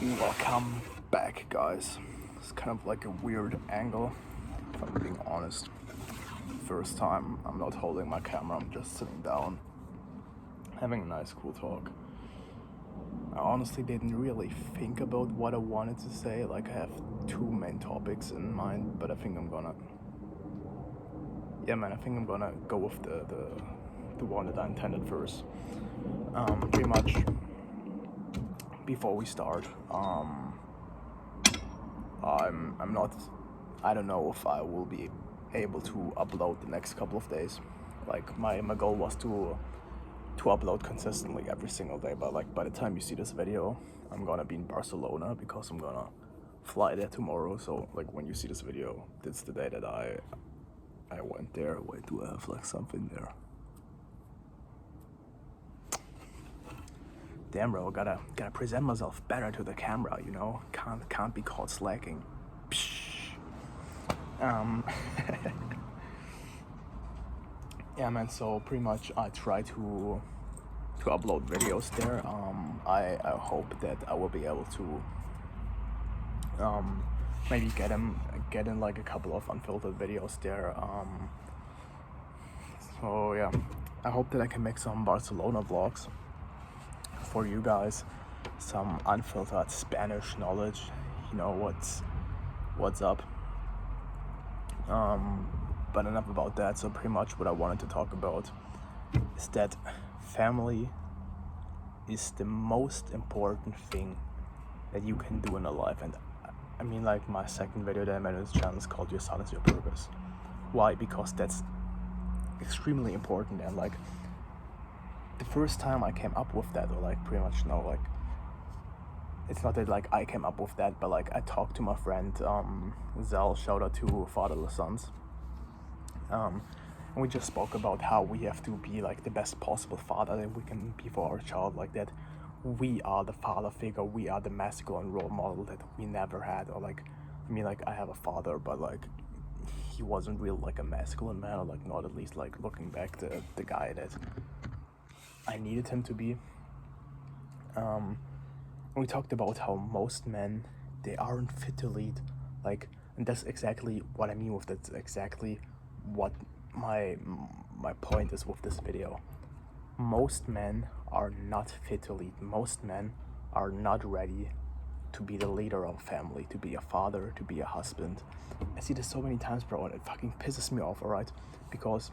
Welcome back, guys. It's kind of like a weird angle, if I'm being honest. First time I'm not holding my camera, I'm just sitting down, having a nice cool talk. I honestly didn't really think about what I wanted to say, like I have two main topics in mind, but I think I'm gonna go with the one that I intended first. Pretty much before we start, I'm not. I don't know if I will be able to upload the next couple of days. Like my goal was to upload consistently every single day, but like by the time you see this video, I'm gonna be in Barcelona because I'm gonna fly there tomorrow. So like when you see this video, it's the day that I went there. Wait, do I have like something there? Damn, bro, gotta present myself better to the camera, you know? Can't be caught slacking. Psh. Yeah, man. So pretty much, I try to upload videos there. I hope that I will be able to maybe get in like a couple of unfiltered videos there. So yeah, I hope that I can make some Barcelona vlogs for you guys, some unfiltered Spanish knowledge. You know what's up. But enough about that. So pretty much what I wanted to talk about is that family is the most important thing that you can do in a life. And I mean, like my second video that I made on this channel is called Your Son is Your Purpose. Why? Because that's extremely important. And like the first time I came up with that, or like pretty much no, like it's not that like I came up with that, but like I talked to my friend Zal, shout out to Fatherless Sons, and we just spoke about how we have to be like the best possible father that we can be for our child, like that we are the father figure, we are the masculine role model that we never had. Or like, I mean, like I have a father, but like he wasn't real like a masculine man, or like not at least like looking back the guy that I needed him to be. We talked about how most men, they aren't fit to lead, like, and that's exactly what I mean with that. That's exactly what my point is with this video. Most men are not fit to lead. Most men are not ready to be the leader of a family, to be a father, to be a husband. I see this so many times, bro, and it fucking pisses me off, alright? Because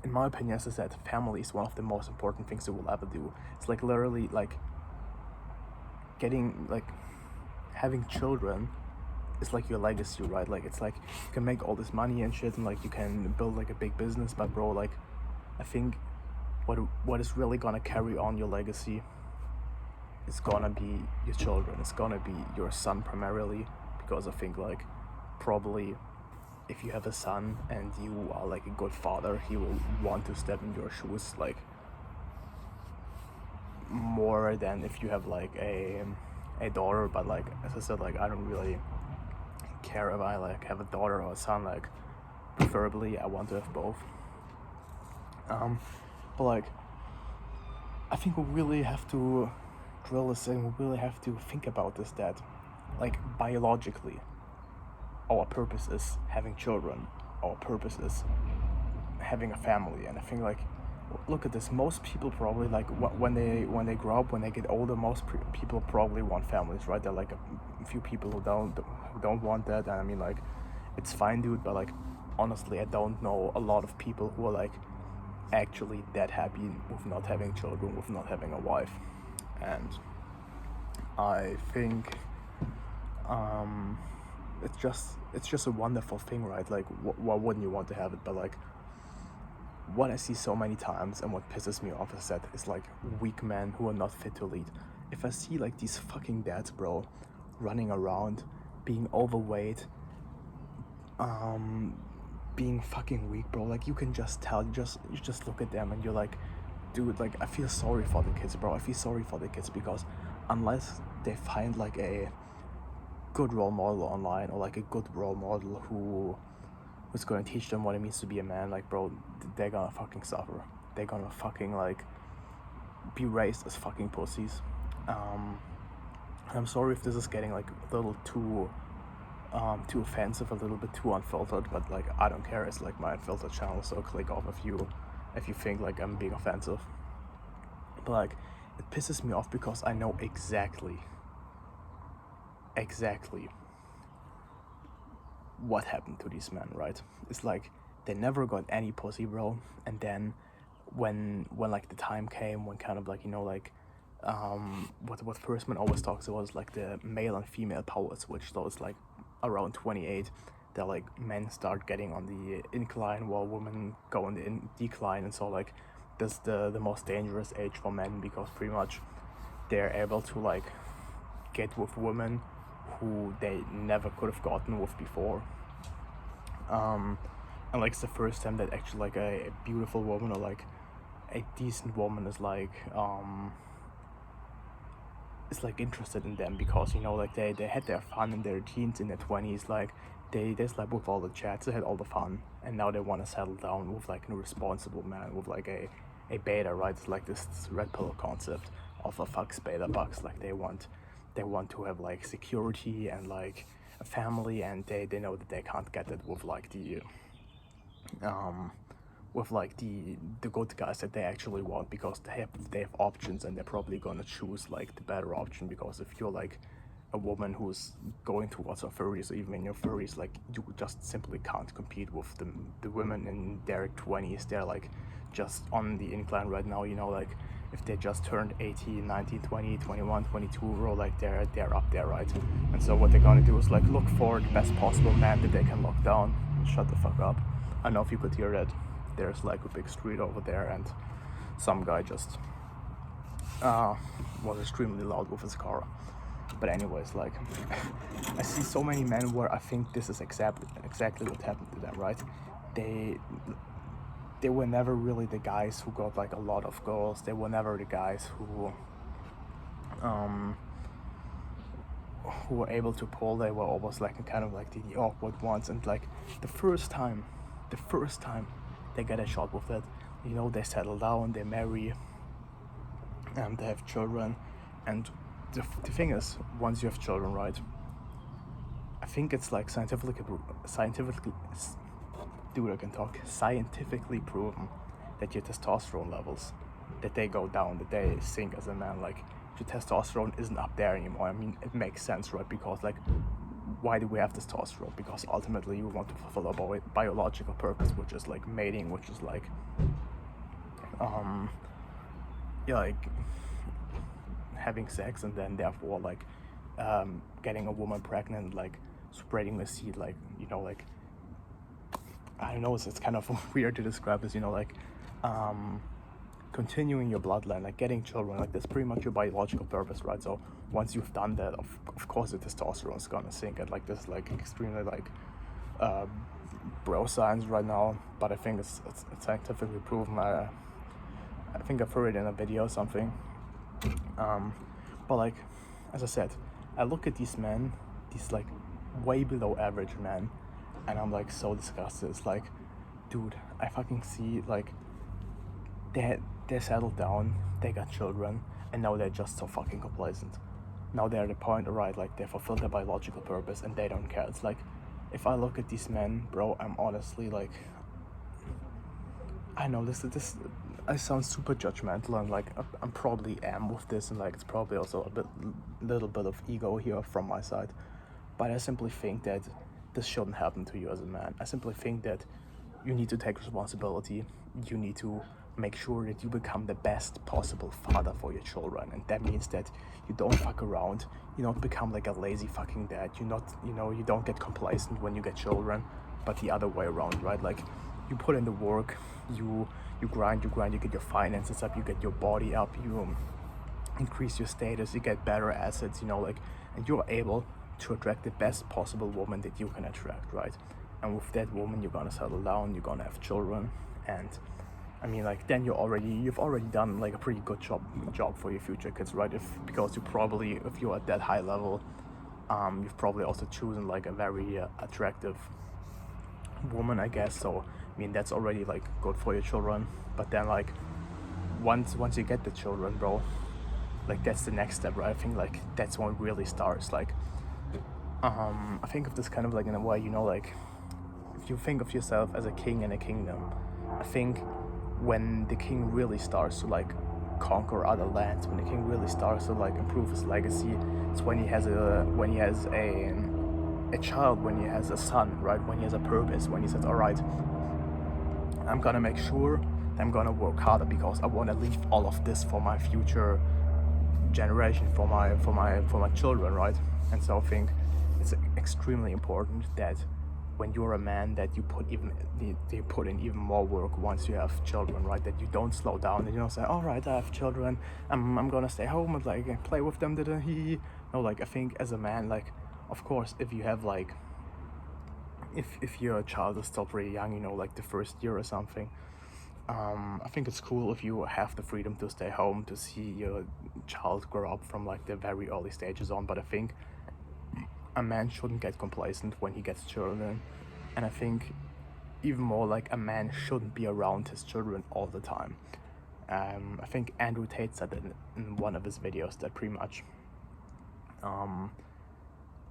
in my opinion, as I said, family is one of the most important things you will ever do. It's like literally like having children is like your legacy, right? Like it's like you can make all this money and shit, and like you can build like a big business, but bro, like I think what is really gonna carry on your legacy is gonna be your children. It's gonna be your son primarily, because I think like probably if you have a son and you are like a good father, he will want to step in your shoes like more than if you have like a daughter. But like as I said, like I don't really care if I like have a daughter or a son. Like preferably I want to have both. But like I think we really have to drill this in. We really have to think about this, that like biologically our purpose is having children, our purpose is having a family. And I think like look at this, most people probably like when they grow up, when they get older, most people probably want families, right? There are like a few people who don't want that, and I mean like it's fine, dude, but like honestly I don't know a lot of people who are like actually that happy with not having children, with not having a wife. And I think it's just a wonderful thing, right? Like why wouldn't you want to have it? But like what I see so many times, and what pisses me off is that it's like weak men who are not fit to lead. If I see like these fucking dads, bro, running around, being overweight, being fucking weak, bro, like you can just tell. You just look at them and you're like, dude, like I feel sorry for the kids, bro. I feel sorry for the kids, because unless they find like a good role model online, or like a good role model who's gonna teach them what it means to be a man, like bro, they're gonna fucking suffer. They're gonna fucking like be raised as fucking pussies. I'm sorry if this is getting like a little too offensive, a little bit too unfiltered, but like I don't care. It's like my unfiltered channel, so click off if you think like I'm being offensive. But like it pisses me off because I know exactly what happened to these men, right? It's like they never got any pussy, bro. And then when like the time came when kind of like, you know, like what Firstman always talks about is like the male and female power switch. So it's like around 28 that like men start getting on the incline while women go on the decline. And so like this the most dangerous age for men, because pretty much they're able to like get with women who they never could have gotten with before. And like it's the first time that actually like a beautiful woman or like a decent woman is like interested in them, because you know like they had their fun in their teens, in their 20s, like they slept with all the chats, they had all the fun, and now they want to settle down with like a responsible man, with like a beta, right? It's like this red pill concept of a fucks beta bucks. Like they want to have like security and like a family, and they know that they can't get it with like the good guys that they actually want, because they have options, and they're probably gonna choose like the better option. Because if you're like a woman who's going towards her 30s or even in your 30s, like you just simply can't compete with the women in their 20s. They're like just on the incline right now, you know, like if they just turned 18, 19, 20, 21, 22, or like they're up there, right? And so what they're gonna do is like look for the best possible man that they can lock down. Shut the fuck up. I don't know if you could hear that. There's like a big street over there, and some guy just was extremely loud with his car. But anyways, like I see so many men where I think this is exactly what happened to them, right? They were never really the guys who got like a lot of girls. They were never the guys who were able to pull. They were almost like kind of like the awkward ones. And like the first time they get a shot with it, you know, they settle down, they marry, and they have children. And the thing is, once you have children, right, I think it's like scientifically proven that your testosterone levels, that they go down, that they sink as a man. Like your testosterone isn't up there anymore. I mean, it makes sense, right? Because like, why do we have testosterone? Because ultimately you want to fulfill a biological purpose, which is like mating, which is like like having sex, and then therefore like getting a woman pregnant, like spreading the seed, like, you know, like I don't know, it's kind of weird to describe this, you know, like continuing your bloodline, like getting children, like that's pretty much your biological purpose, right? So once you've done that, of course the testosterone is gonna sink. And like this is like extremely like bro science right now, but I think it's scientifically proven. I think I've heard it in a video or something. But like, as I said, I look at these men, these like way below average men, and I'm like so disgusted. It's like, dude, I fucking see like they settled down, they got children, and now they're just so fucking complacent. Now they're at the point, right, like they fulfilled their biological purpose and they don't care. It's like, if I look at these men, bro, I'm honestly like, I know this I sound super judgmental, and like I probably am with this, and like it's probably also little bit of ego here from my side, but I simply think that this shouldn't happen to you as a man. I simply think that you need to take responsibility. You need to make sure that you become the best possible father for your children, and that means that you don't fuck around. You don't become like a lazy fucking dad. You don't get complacent when you get children, but the other way around, right? Like you put in the work, you grind, you get your finances up, you get your body up, you increase your status, you get better assets, you know, like, and you're able to attract the best possible woman that you can attract, right? And with that woman, you're gonna settle down, you're gonna have children, and I mean, like, then you've already done like a pretty good job for your future kids, right? Because if you're at that high level, you've probably also chosen like a very attractive woman, I guess. So I mean, that's already like good for your children. But then like once you get the children, bro, like that's the next step, right? I think like that's when it really starts. Like I think of this kind of like in a way, you know, like if you think of yourself as a king in a kingdom, I think when the king really starts to like conquer other lands, when the king really starts to like improve his legacy, it's when he has a child, when he has a son, right? When he has a purpose, when he says, all right, I'm gonna make sure I'm gonna work harder because I want to leave all of this for my future generation, for my children, right? And so I think it's extremely important that when you're a man, that you put in even more work once you have children, right? That you don't slow down, and you don't say, all right, I have children, I'm gonna stay home and like play with them. No, like I think as a man, like of course if you have like if your child is still pretty young, you know, like the first year or something, I think it's cool if you have the freedom to stay home to see your child grow up from like the very early stages on. But I think a man shouldn't get complacent when he gets children, and I think even more like a man shouldn't be around his children all the time. I think Andrew Tate said that in one of his videos that pretty much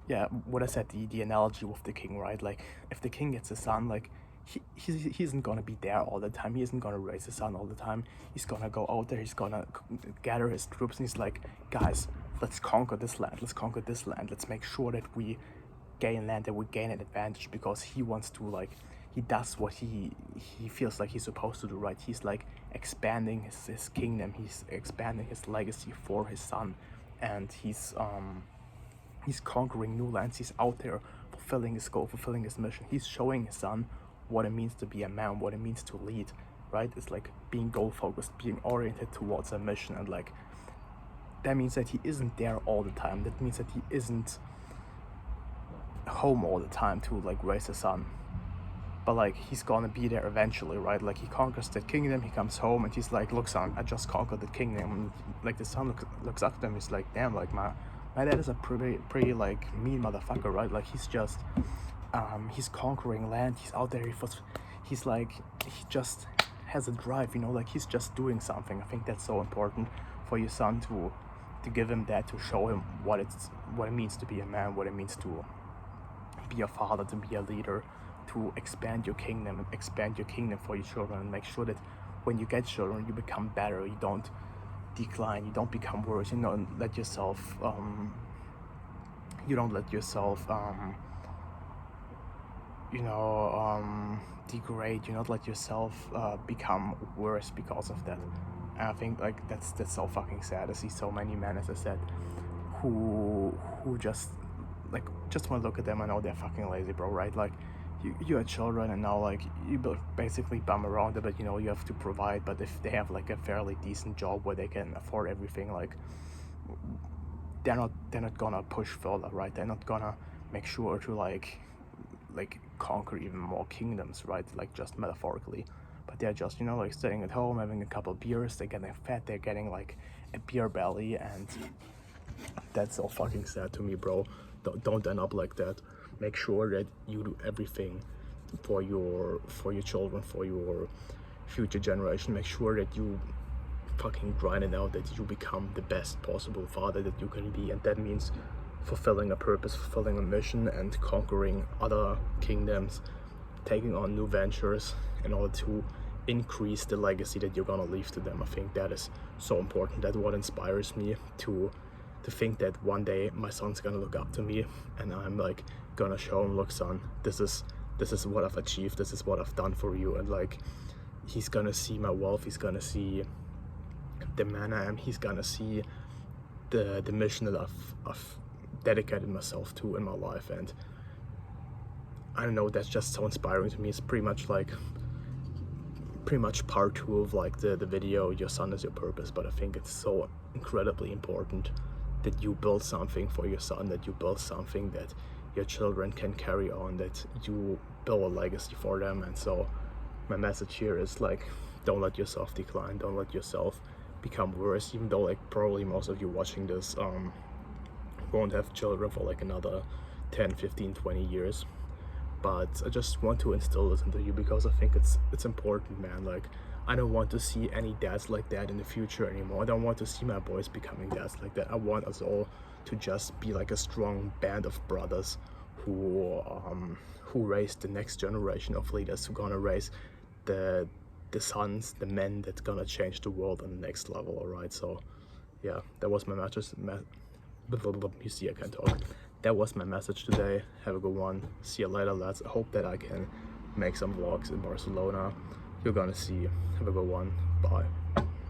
yeah, what I said, the analogy with the king, right? Like if the king gets a son, like he isn't gonna be there all the time. He isn't gonna raise a son all the time. He's gonna go out there, he's gonna gather his troops, and he's like, guys, let's conquer this land, let's make sure that we gain land, that we gain an advantage, because he wants to, like, he does what he feels like he's supposed to do, right? He's like expanding his kingdom, he's expanding his legacy for his son, and he's conquering new lands. He's out there fulfilling his goal, fulfilling his mission. He's showing his son what it means to be a man, what it means to lead, right? It's like being goal focused, being oriented towards a mission, and like that means that he isn't there all the time. That means that he isn't home all the time to like raise a son, but like he's gonna be there eventually, right? Like he conquers that kingdom, he comes home and he's like, look son, I just conquered the kingdom. And like the son looks up to him, he's like, damn, like my dad is a pretty like mean motherfucker, right? Like he's just he's conquering land, he's out there, he's like, he just has a drive, you know, like he's just doing something. I think that's so important for your son to give him that, to show him what it means to be a man, what it means to be a father, to be a leader, to expand your kingdom for your children, and make sure that when you get children you become better, you don't decline, you don't become worse, you don't let yourself degrade, you not let yourself become worse because of that. And I think like that's so fucking sad to see so many men, as I said, who just want to look at them and know they're fucking lazy, bro, right? Like you had children and now like you basically bum around a bit, you know, you have to provide, but if they have like a fairly decent job where they can afford everything, like they're not gonna push further, right? They're not gonna make sure to like conquer even more kingdoms, right? Like just metaphorically, but they're just, you know, like staying at home, having a couple of beers, they're getting fat, they're getting like a beer belly, and that's so fucking sad to me, bro. Don't end up like that. Make sure that you do everything for your children, for your future generation. Make sure that you fucking grind it out, that you become the best possible father that you can be, and that means fulfilling a purpose, fulfilling a mission, and conquering other kingdoms, taking on new ventures in order to increase the legacy that you're gonna leave to them. I think that is so important. That's what inspires me to think that one day my son's gonna look up to me and I'm like gonna show him, look son, this is what I've achieved, this is what I've done for you. And like he's gonna see my wealth, he's gonna see the man I am, he's gonna see the mission that I've dedicated myself to in my life. And I don't know, that's just so inspiring to me. It's pretty much part 2 of like the video, your son is your purpose. But I think it's so incredibly important that you build something for your son, that you build something that your children can carry on, that you build a legacy for them. And so my message here is like, don't let yourself decline, don't let yourself become worse, even though like probably most of you watching this won't have children for like another 10, 15, 20 years. But I just want to instill this into you because I think it's important, man. Like I don't want to see any dads like that in the future anymore. I don't want to see my boys becoming dads like that. I want us all to just be like a strong band of brothers who raise the next generation of leaders, who gonna raise the sons, the men that's gonna change the world on the next level. All right, so yeah, that was my message. You see, I can't talk. That was my message today. Have a good one. See you later, lads. I hope that I can make some vlogs in Barcelona. You're gonna see. Have a good one. Bye.